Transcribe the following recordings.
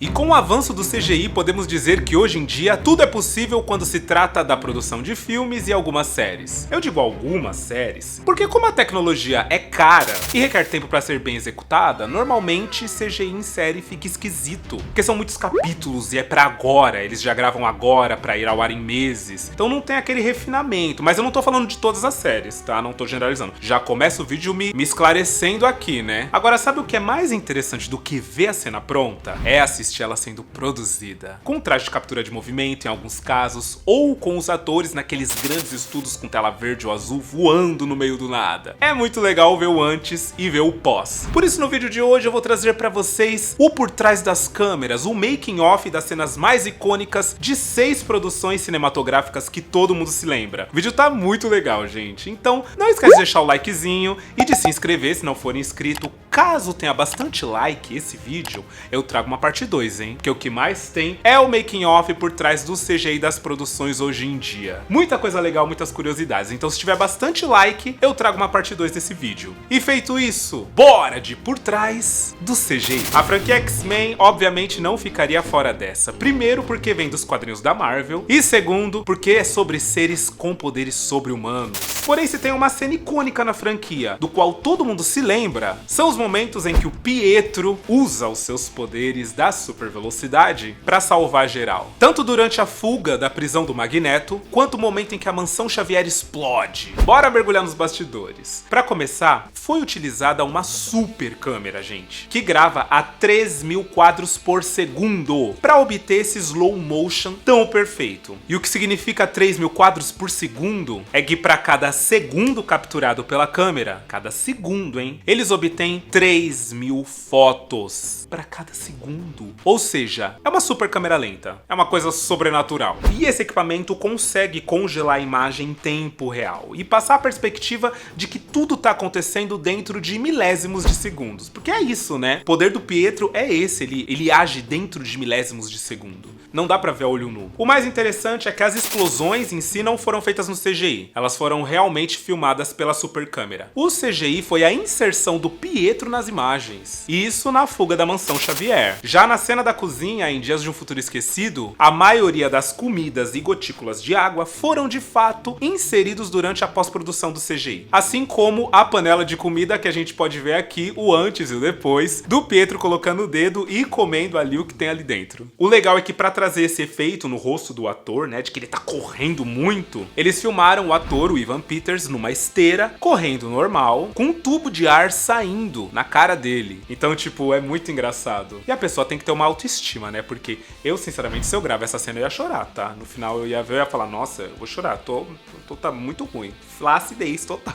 E com o avanço do CGI, podemos dizer que hoje em dia tudo é possível quando se trata da produção de filmes e algumas séries. Eu digo algumas séries, porque como a tecnologia é cara e requer tempo para ser bem executada, normalmente CGI em série fica esquisito, porque são muitos capítulos e é pra agora, eles já gravam agora pra ir ao ar em meses, então não tem aquele refinamento, mas eu não tô falando de todas as séries, tá? Não tô generalizando. Já começa o vídeo me esclarecendo aqui, né? Agora, sabe o que é mais interessante do que ver a cena pronta? É assistir ela sendo produzida, com traje de captura de movimento em alguns casos, ou com os atores naqueles grandes estudos com tela verde ou azul voando no meio do nada. É muito legal ver o antes e ver o pós. Por isso no vídeo de hoje eu vou trazer pra vocês o por trás das câmeras, o making off das cenas mais icônicas de 6 produções cinematográficas que todo mundo se lembra. O vídeo tá muito legal, gente, então não esquece de deixar o likezinho e de se inscrever se não for inscrito. Caso tenha bastante like esse vídeo, eu trago uma parte 2, hein? Porque o que mais tem é o making off por trás do CGI das produções hoje em dia. Muita coisa legal, muitas curiosidades. Então se tiver bastante like, eu trago uma parte 2 desse vídeo. E feito isso, bora de por trás do CGI. A franquia X-Men obviamente não ficaria fora dessa. Primeiro porque vem dos quadrinhos da Marvel. E segundo porque é sobre seres com poderes sobre-humanos. Porém, se tem uma cena icônica na franquia, do qual todo mundo se lembra, são os momentos em que o Pietro usa os seus poderes da super velocidade para salvar geral. Tanto durante a fuga da prisão do Magneto, quanto o momento em que a mansão Xavier explode. Bora mergulhar nos bastidores. Para começar, foi utilizada uma super câmera, gente, que grava a 3.000 quadros por segundo para obter esse slow motion tão perfeito. E o que significa 3.000 quadros por segundo é que para cada segundo capturado pela câmera, cada segundo, hein, eles obtêm 3.000 fotos para cada segundo. Ou seja, é uma super câmera lenta, é uma coisa sobrenatural. E esse equipamento consegue congelar a imagem em tempo real e passar a perspectiva de que tudo tá acontecendo dentro de milésimos de segundos. Porque é isso, né? O poder do Pietro é esse, ele age dentro de milésimos de segundo. Não dá pra ver a olho nu. O mais interessante é que as explosões em si não foram feitas no CGI. Elas foram realmente filmadas pela super câmera. O CGI foi a inserção do Pietro nas imagens. E isso na fuga da mansão Xavier. Já na cena da cozinha, em Dias de um Futuro Esquecido, a maioria das comidas e gotículas de água foram de fato inseridos durante a pós-produção do CGI. Assim como a panela de comida que a gente pode ver aqui, o antes e o depois, do Pietro colocando o dedo e comendo ali o que tem ali dentro. O legal é que pra trazer esse efeito no rosto do ator, né, de que ele tá correndo muito, eles filmaram o ator, o Evan Peters, numa esteira, correndo normal, com um tubo de ar saindo na cara dele. Então, tipo, é muito engraçado. E a pessoa tem que ter uma autoestima, né, porque eu, sinceramente, se eu gravo essa cena, eu ia chorar, tá? No final eu ia ver, eu ia falar, nossa, eu vou chorar, tá muito ruim. Flacidez total.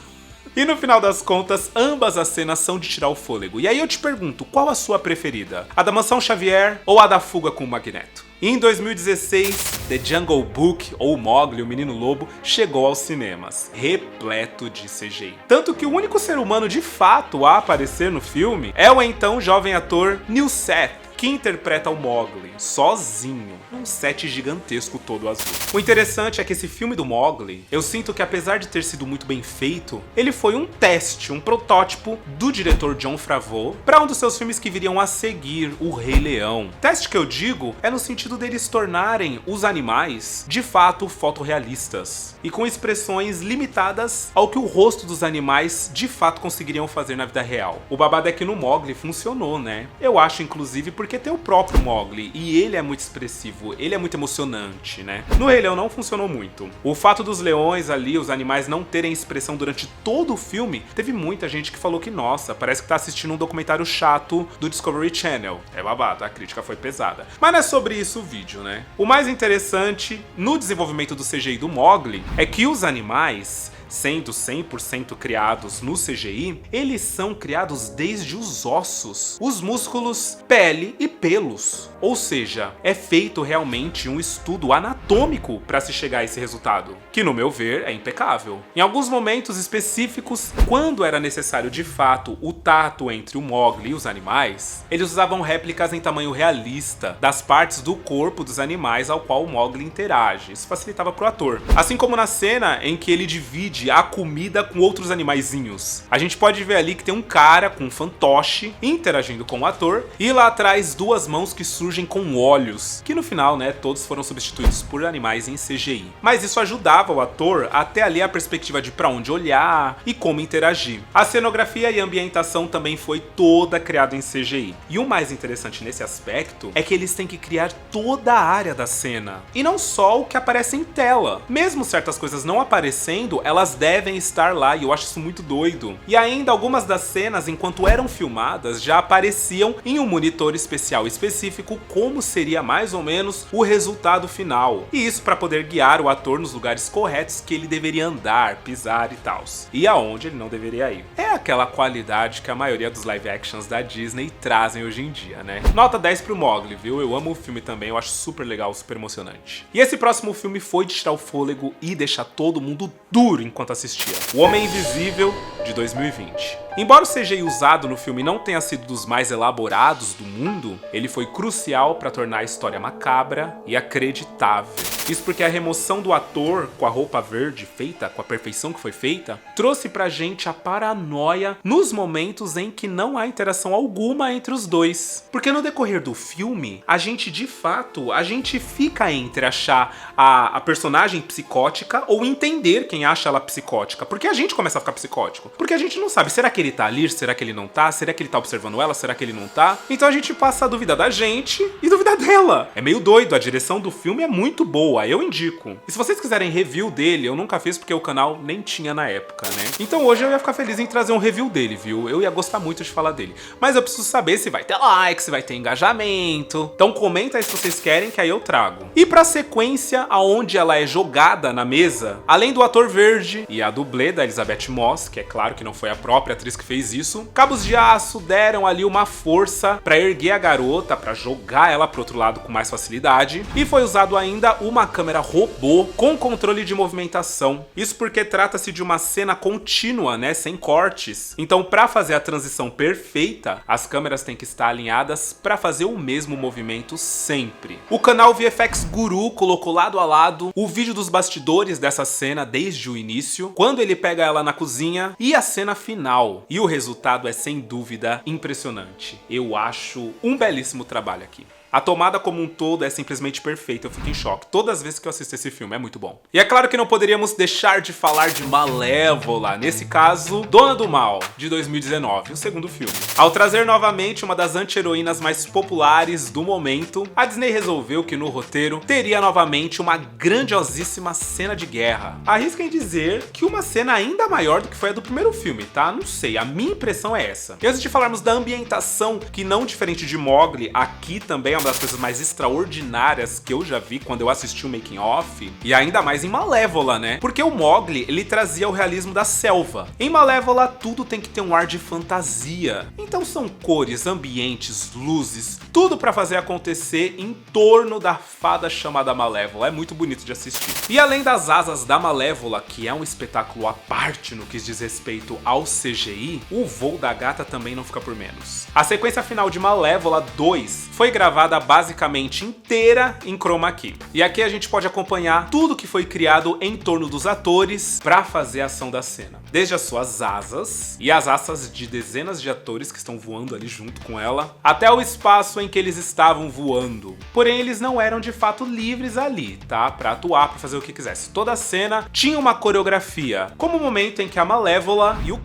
E no final das contas, ambas as cenas são de tirar o fôlego. E aí eu te pergunto, qual a sua preferida? A da mansão Xavier ou a da fuga com o Magneto? E em 2016, The Jungle Book, ou Mowgli, o Menino Lobo, chegou aos cinemas, repleto de CGI. Tanto que o único ser humano de fato a aparecer no filme é o então jovem ator Neil Seth, que interpreta o Mowgli, sozinho, num set gigantesco todo azul. O interessante é que esse filme do Mowgli, eu sinto que apesar de ter sido muito bem feito, ele foi um teste, um protótipo do diretor Jon Favreau para um dos seus filmes que viriam a seguir, O Rei Leão. Teste que eu digo é no sentido deles tornarem os animais, de fato, fotorrealistas, e com expressões limitadas ao que o rosto dos animais de fato conseguiriam fazer na vida real. O babado é que no Mowgli funcionou, né? Eu acho, inclusive, porque tem o próprio Mowgli, e ele é muito expressivo, ele é muito emocionante, né? No Rei Leão não funcionou muito. O fato dos leões ali, os animais não terem expressão durante todo o filme, teve muita gente que falou que, nossa, parece que tá assistindo um documentário chato do Discovery Channel. É babado, a crítica foi pesada. Mas não é sobre isso o vídeo, né? O mais interessante no desenvolvimento do CGI do Mowgli é que os animais, sendo 100% criados no CGI, eles são criados desde os ossos, os músculos, pele e pelos. Ou seja, é feito realmente um estudo anatômico para se chegar a esse resultado, que no meu ver é impecável. Em alguns momentos específicos, quando era necessário de fato o tato entre o Mowgli e os animais, eles usavam réplicas em tamanho realista das partes do corpo dos animais ao qual o Mowgli interage. Isso facilitava pro ator. Assim como na cena em que ele divide divide a comida com outros animaizinhos. A gente pode ver ali que tem um cara com um fantoche interagindo com o ator e lá atrás duas mãos que surgem com olhos, que no final, né, todos foram substituídos por animais em CGI. Mas isso ajudava o ator a ter ali a perspectiva de pra onde olhar e como interagir. A cenografia e a ambientação também foi toda criada em CGI. E o mais interessante nesse aspecto é que eles têm que criar toda a área da cena, e não só o que aparece em tela. Mesmo certas coisas não aparecendo, elas devem estar lá, e eu acho isso muito doido. E ainda algumas das cenas, enquanto eram filmadas, já apareciam em um monitor especial específico como seria mais ou menos o resultado final. E isso para poder guiar o ator nos lugares corretos que ele deveria andar, pisar e tal. E aonde ele não deveria ir. É aquela qualidade que a maioria dos live actions da Disney trazem hoje em dia, né? Nota 10 pro Mowgli, viu? Eu amo o filme também, eu acho super legal, super emocionante. E esse próximo filme foi de tirar o fôlego e deixar todo mundo duro enquanto assistia. O Homem Invisível, de 2020. Embora o CGI usado no filme não tenha sido dos mais elaborados do mundo, ele foi crucial para tornar a história macabra e acreditável. Isso porque a remoção do ator com a roupa verde feita, com a perfeição que foi feita, trouxe pra gente a paranoia nos momentos em que não há interação alguma entre os dois. Porque no decorrer do filme, a gente de fato, a gente fica entre achar a personagem psicótica ou entender quem acha ela psicótica. Porque a gente começa a ficar psicótico. Porque a gente não sabe, será que ele tá ali? Será que ele não tá? Será que ele tá observando ela? Será que ele não tá? Então a gente passa a dúvida da gente e dúvida dela. É meio doido, a direção do filme é muito boa, eu indico. E se vocês quiserem review dele, eu nunca fiz porque o canal nem tinha na época, né? Então hoje eu ia ficar feliz em trazer um review dele, viu? Eu ia gostar muito de falar dele. Mas eu preciso saber se vai ter like, se vai ter engajamento. Então comenta aí se vocês querem que aí eu trago. E pra sequência, aonde ela é jogada na mesa, além do ator verde e a dublê da Elisabeth Moss, que é claro que não foi a própria atriz que fez isso, cabos de aço deram ali uma força pra erguer a garota, pra jogar ela pro outro lado com mais facilidade. E foi usado ainda uma câmera robô com controle de movimentação. Isso porque trata-se de uma cena contínua, né, sem cortes. Então, pra fazer a transição perfeita, as câmeras têm que estar alinhadas pra fazer o mesmo movimento sempre. O canal VFX Guru colocou lado a lado o vídeo dos bastidores dessa cena desde o início, quando ele pega ela na cozinha, e a cena final. E o resultado é sem dúvida impressionante. Eu acho um belíssimo trabalho aqui. A tomada como um todo é simplesmente perfeita, eu fico em choque todas as vezes que eu assisto esse filme, é muito bom. E é claro que não poderíamos deixar de falar de Malévola, nesse caso, Dona do Mal, de 2019, o segundo filme. Ao trazer novamente uma das anti-heroínas mais populares do momento, a Disney resolveu que no roteiro teria novamente uma grandiosíssima cena de guerra. Arrisca em dizer que uma cena ainda maior do que foi a do primeiro filme, tá? Não sei, a minha impressão é essa. E antes de falarmos da ambientação, que não diferente de Mowgli, aqui também é uma das coisas mais extraordinárias que eu já vi quando eu assisti o making off, e ainda mais em Malévola, né? Porque o Mowgli, ele trazia o realismo da selva. Em Malévola, tudo tem que ter um ar de fantasia. Então são cores, ambientes, luzes, tudo pra fazer acontecer em torno da fada chamada Malévola. É muito bonito de assistir. E além das asas da Malévola, que é um espetáculo à parte no que diz respeito ao CGI, o voo da gata também não fica por menos. A sequência final de Malévola 2 foi gravada basicamente inteira em chroma key. E aqui a gente pode acompanhar tudo que foi criado em torno dos atores para fazer a ação da cena. Desde as suas asas e as asas de dezenas de atores que estão voando ali junto com ela, até o espaço em que eles estavam voando. Porém, eles não eram de fato livres ali, tá? Para atuar, para fazer o que quisesse. Toda a cena tinha uma coreografia, como o momento em que a Malévola e o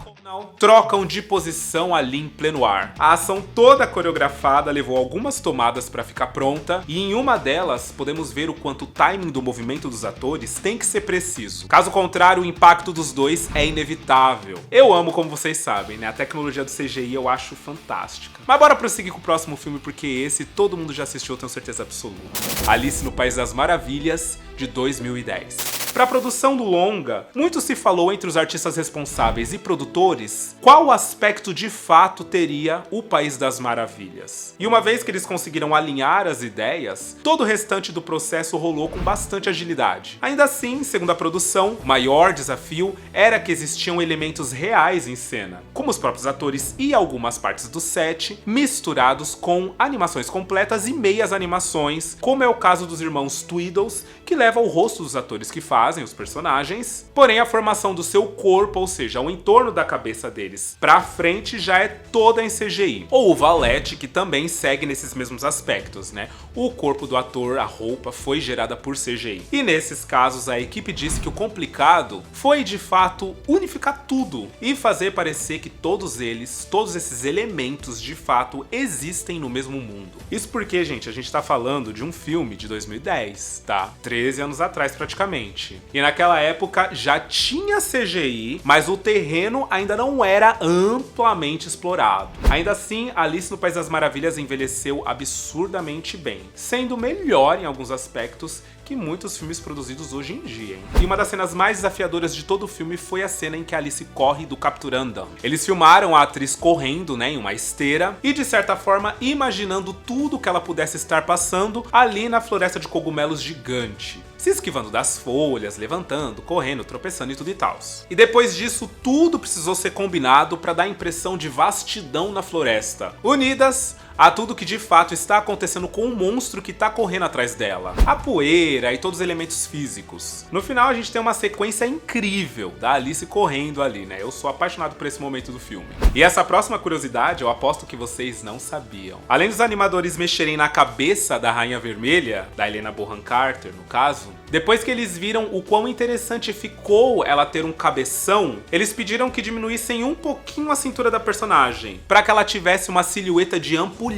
trocam de posição ali em pleno ar. A ação toda coreografada levou algumas tomadas para ficar pronta, e em uma delas podemos ver o quanto o timing do movimento dos atores tem que ser preciso. Caso contrário, o impacto dos dois é inevitável. Eu amo, como vocês sabem, né? A tecnologia do CGI eu acho fantástica. Mas bora prosseguir com o próximo filme, porque esse todo mundo já assistiu, eu tenho certeza absoluta. Alice no País das Maravilhas, de 2010. Para a produção do longa, muito se falou entre os artistas responsáveis e produtores qual aspecto de fato teria o País das Maravilhas. E uma vez que eles conseguiram alinhar as ideias, todo o restante do processo rolou com bastante agilidade. Ainda assim, segundo a produção, o maior desafio era que existiam elementos reais em cena, como os próprios atores e algumas partes do set, misturados com animações completas e meias animações, como é o caso dos irmãos Tweedles, que leva o rosto dos atores que fazem fazem os personagens, porém a formação do seu corpo, ou seja, o entorno da cabeça deles pra frente já é toda em CGI. Ou o valete, que também segue nesses mesmos aspectos, né? O corpo do ator, a roupa, foi gerada por CGI. E nesses casos, a equipe disse que o complicado foi, de fato, unificar tudo e fazer parecer que todos esses elementos, de fato, existem no mesmo mundo. Isso porque, gente, a gente tá falando de um filme de 2010, tá? 13 anos atrás, praticamente. E naquela época já tinha CGI, mas o terreno ainda não era amplamente explorado. Ainda assim, Alice no País das Maravilhas envelheceu absurdamente bem, sendo melhor em alguns aspectos que muitos filmes produzidos hoje em dia, hein? E uma das cenas mais desafiadoras de todo o filme foi a cena em que Alice corre do capturando. Eles filmaram a atriz correndo, né, em uma esteira e, de certa forma, imaginando tudo que ela pudesse estar passando ali na floresta de cogumelos gigante. Se esquivando das folhas, levantando, correndo, tropeçando e tudo e tal. E depois disso, tudo precisou ser combinado para dar a impressão de vastidão na floresta, unidas a tudo que de fato está acontecendo com o monstro que tá correndo atrás dela. A poeira e todos os elementos físicos. No final a gente tem uma sequência incrível da Alice correndo ali, né? Eu sou apaixonado por esse momento do filme. E essa próxima curiosidade eu aposto que vocês não sabiam. Além dos animadores mexerem na cabeça da Rainha Vermelha, da Helena Bonham Carter no caso, depois que eles viram o quão interessante ficou ela ter um cabeção, eles pediram que diminuíssem um pouquinho a cintura da personagem, para que ela tivesse uma silhueta de ampulheta.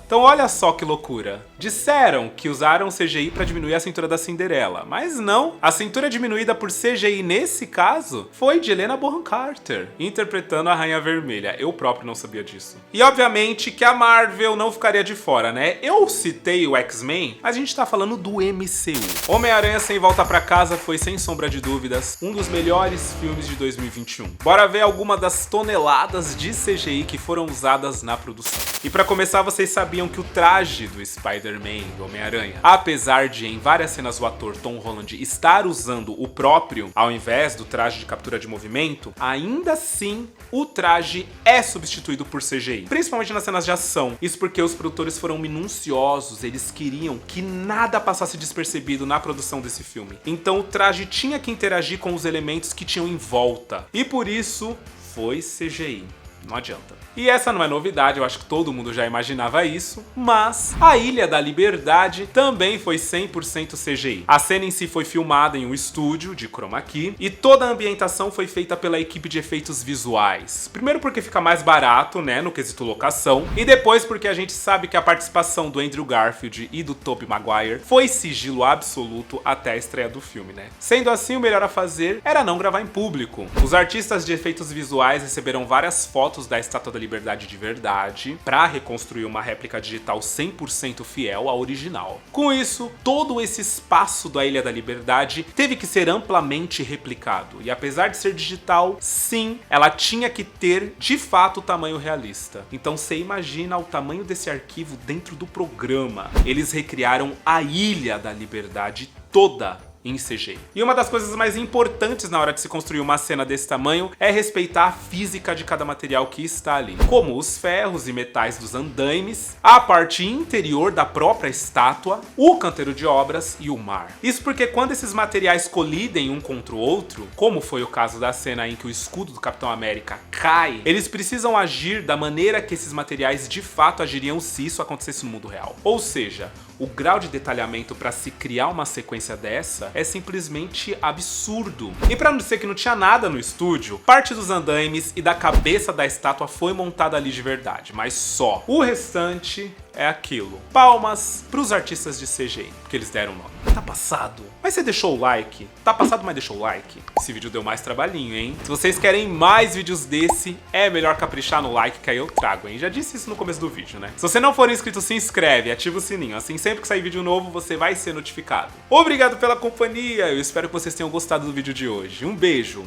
Então olha só que loucura. Disseram que usaram CGI para diminuir a cintura da Cinderela, mas não. A cintura diminuída por CGI nesse caso foi de Helena Bonham Carter, interpretando a Rainha Vermelha. Eu próprio não sabia disso. E obviamente que a Marvel não ficaria de fora, né? Eu citei o X-Men, mas a gente tá falando do MCU. Homem-Aranha Sem Volta Pra Casa foi, sem sombra de dúvidas, um dos melhores filmes de 2021. Bora ver alguma das toneladas de CGI que foram usadas na produção. E pra começar, vocês sabiam que o traje do Spider-Man, do Homem-Aranha, apesar de em várias cenas o ator Tom Holland estar usando o próprio ao invés do traje de captura de movimento, ainda assim o traje é substituído por CGI, principalmente nas cenas de ação. Isso porque os produtores foram minuciosos, eles queriam que nada passasse despercebido na produção desse filme. Então o traje tinha que interagir com os elementos que tinham em volta. E por isso foi CGI. Não adianta. E essa não é novidade, eu acho que todo mundo já imaginava isso, mas a Ilha da Liberdade também foi 100% CGI. A cena em si foi filmada em um estúdio de chroma key e toda a ambientação foi feita pela equipe de efeitos visuais. Primeiro porque fica mais barato, né, no quesito locação, e depois porque a gente sabe que a participação do Andrew Garfield e do Tobey Maguire foi sigilo absoluto até a estreia do filme, né? Sendo assim, o melhor a fazer era não gravar em público. Os artistas de efeitos visuais receberam várias fotos da Estátua da Liberdade de verdade para reconstruir uma réplica digital 100% fiel à original. Com isso, todo esse espaço da Ilha da Liberdade teve que ser amplamente replicado. E apesar de ser digital, sim, ela tinha que ter de fato o tamanho realista. Então você imagina o tamanho desse arquivo dentro do programa. Eles recriaram a Ilha da Liberdade toda em CGI. E uma das coisas mais importantes na hora de se construir uma cena desse tamanho é respeitar a física de cada material que está ali, como os ferros e metais dos andaimes, a parte interior da própria estátua, o canteiro de obras e o mar. Isso porque quando esses materiais colidem um contra o outro, como foi o caso da cena em que o escudo do Capitão América cai, eles precisam agir da maneira que esses materiais de fato agiriam se isso acontecesse no mundo real. Ou seja, o grau de detalhamento para se criar uma sequência dessa é simplesmente absurdo. E para não dizer que não tinha nada no estúdio, parte dos andaimes e da cabeça da estátua foi montada ali de verdade, mas só. O restante é aquilo. Palmas pros artistas de CGI, porque eles deram o nome. Tá passado? Mas você deixou o like? Tá passado, mas deixou o like? Esse vídeo deu mais trabalhinho, hein? Se vocês querem mais vídeos desse, é melhor caprichar no like que aí eu trago, hein? Já disse isso no começo do vídeo, né? Se você não for inscrito, se inscreve, ativa o sininho. Assim, sempre que sair vídeo novo, você vai ser notificado. Obrigado pela companhia, eu espero que vocês tenham gostado do vídeo de hoje. Um beijo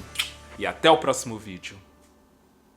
e até o próximo vídeo.